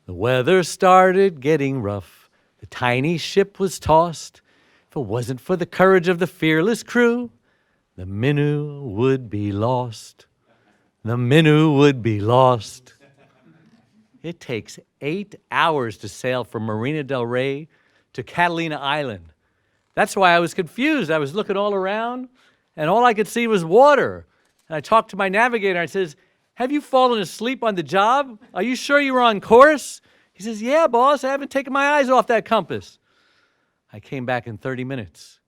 The weather started getting rough. The tiny ship was tossed. If it wasn't for the courage of the fearless crew, the Minnow would be lost. The Minnow would be lost. It takes 8 hours to sail from Marina del Rey to Catalina Island. That's why I was confused. I was looking all around, and all I could see was water. And I talked to my navigator. I says, "Have you fallen asleep on the job? Are you sure you were on course?" He says, "Yeah, boss, I haven't taken my eyes off that compass." I came back in 30 minutes.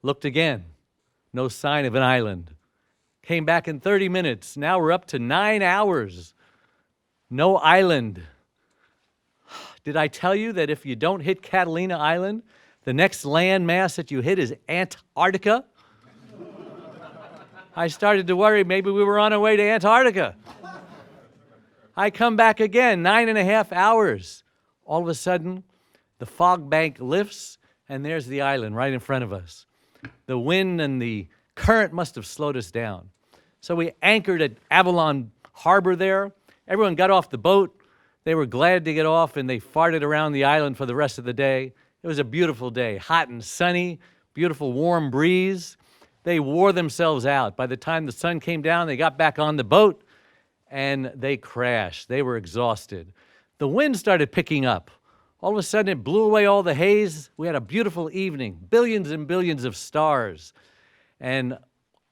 Looked again. No sign of an island. Came back in 30 minutes. Now we're up to 9 hours. No island. Did I tell you that if you don't hit Catalina Island, the next landmass that you hit is Antarctica? I started to worry maybe we were on our way to Antarctica. I come back again, 9.5 hours. All of a sudden, the fog bank lifts, and there's the island right in front of us. The wind and the current must have slowed us down. So we anchored at Avalon Harbor there. Everyone got off the boat. They were glad to get off, and they farted around the island for the rest of the day. It was a beautiful day, hot and sunny, beautiful warm breeze. They wore themselves out. By the time the sun came down, they got back on the boat, and they crashed. They were exhausted. The wind started picking up. All of a sudden, it blew away all the haze. We had a beautiful evening, billions and billions of stars. And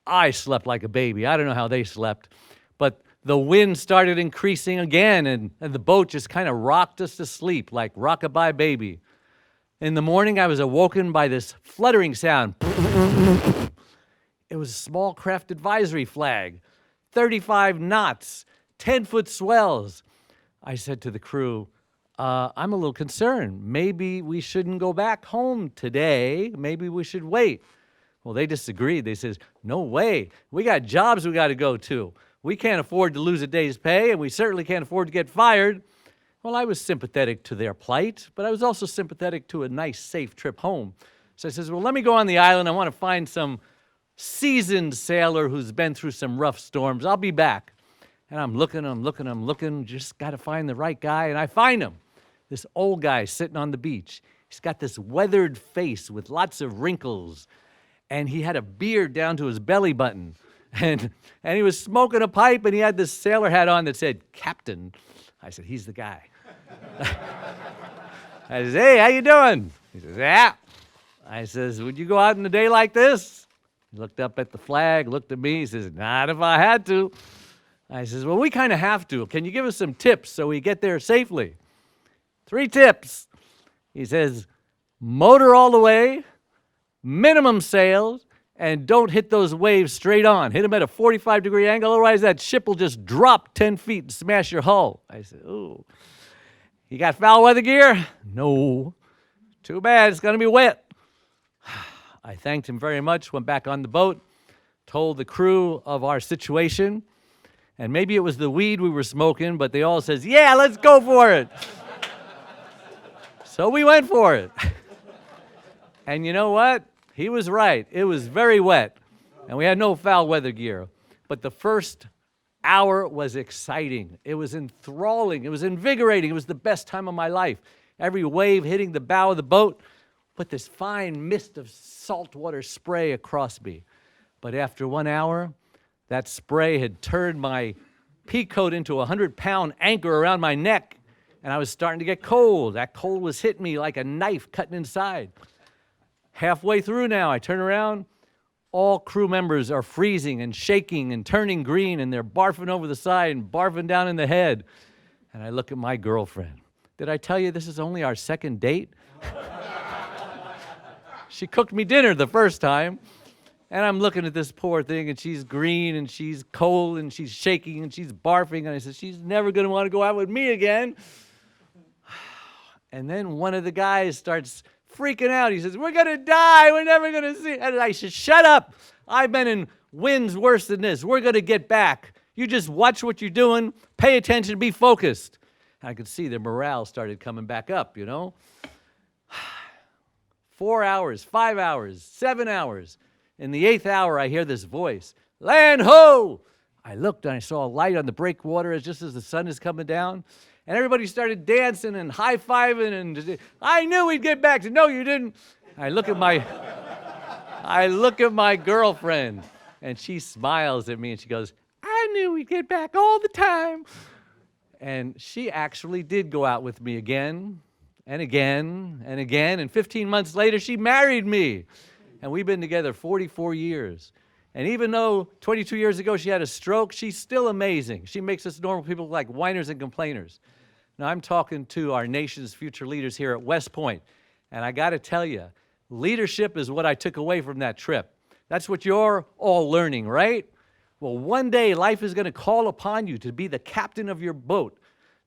I slept like a baby. I don't know how they slept. But the wind started increasing again, and the boat just kind of rocked us to sleep, like rock-a-bye baby. In the morning, I was awoken by this fluttering sound. It was a small craft advisory flag, 35 knots, 10-foot swells. I said to the crew, I'm a little concerned. Maybe we shouldn't go back home today. Maybe we should wait. Well, they disagreed. They says, no way. We got jobs we got to go to. We can't afford to lose a day's pay, and we certainly can't afford to get fired. Well, I was sympathetic to their plight, but I was also sympathetic to a nice, safe trip home. So I says, well, let me go on the island. I want to find some seasoned sailor who's been through some rough storms. I'll be back. And I'm looking, just got to find the right guy, and I find him. This old guy sitting on the beach. He's got this weathered face with lots of wrinkles, and he had a beard down to his belly button. And he was smoking a pipe, and he had this sailor hat on that said, Captain. I said, he's the guy. I said, hey, how you doing? He says, yeah. I says, would you go out in a day like this? He looked up at the flag, looked at me. He says, not if I had to. I says, well, we kind of have to. Can you give us some tips so we get there safely? 3 tips. He says, motor all the way, minimum sails, and don't hit those waves straight on. Hit them at a 45-degree angle, otherwise that ship will just drop 10 feet and smash your hull. I said, ooh. You got foul weather gear? No. Too bad, it's going to be wet. I thanked him very much, went back on the boat, told the crew of our situation, and maybe it was the weed we were smoking, but they all says, yeah, let's go for it. So we went for it. And you know what? He was right. It was very wet, and we had no foul weather gear. But the first hour was exciting. It was enthralling. It was invigorating. It was the best time of my life. Every wave hitting the bow of the boat put this fine mist of saltwater spray across me. But after 1 hour, that spray had turned my pea coat into a 100-pound anchor around my neck, and I was starting to get cold. That cold was hitting me like a knife cutting inside. Halfway through now, I turn around. All crew members are freezing and shaking and turning green, and they're barfing over the side and barfing down in the head. And I look at my girlfriend. Did I tell you this is only our second date? She cooked me dinner the first time. And I'm looking at this poor thing, and she's green, and she's cold, and she's shaking, and she's barfing. And I said, she's never going to want to go out with me again. And then one of the guys starts freaking out. He says, we're going to die. We're never going to see. And I said, shut up. I've been in winds worse than this. We're going to get back. You just watch what you're doing. Pay attention. Be focused. And I could see their morale started coming back up, you know. 4 hours, 5 hours, 7 hours. In the 8th hour, I hear this voice, land ho! I looked and I saw a light on the breakwater just as the sun is coming down. And everybody started dancing and high-fiving, and I knew we'd get back. No, you didn't. I look at my girlfriend, and she smiles at me, and she goes, I knew we'd get back all the time. And she actually did go out with me again and again and again. And 15 months later, she married me. And we've been together 44 years. And even though 22 years ago she had a stroke, she's still amazing. She makes us normal people look like whiners and complainers. Now, I'm talking to our nation's future leaders here at West Point. And I got to tell you, leadership is what I took away from that trip. That's what you're all learning, right? Well, one day life is going to call upon you to be the captain of your boat,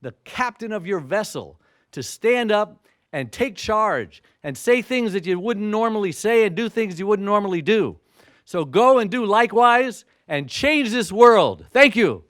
the captain of your vessel, to stand up and take charge and say things that you wouldn't normally say and do things you wouldn't normally do. So go and do likewise and change this world. Thank you.